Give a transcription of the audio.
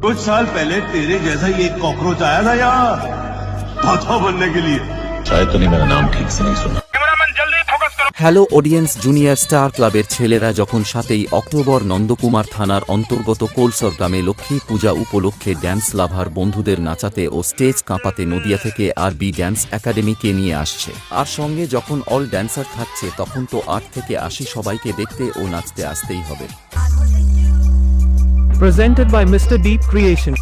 कुछ साल पहले तेरे जैसा ही एक कॉकरोच आया था यहाँ तोता बनने के लिए। शायद तूने मेरा नाम ठीक से नहीं सुना। হ্যালো অডিয়েন্স, জুনিয়র স্টার ক্লাবের ছেলেরা যখন 7ই অক্টোবর নন্দকুমার থানার অন্তর্গত কোলসর গ্রামে লক্ষ্মী পূজা উপলক্ষে ড্যান্স লাভার বন্ধুদের নাচাতে ও স্টেজ কাঁপাতে নদিয়া থেকে আরবি ড্যান্স একাডেমিকে নিয়ে আসছে। আর সঙ্গে যখন অল ড্যান্সার থাকছে তখন তো 8 থেকে 80 সবাইকে দেখতে ও নাচতে আসতেই হবে। Presented by Mr. Deep Creation.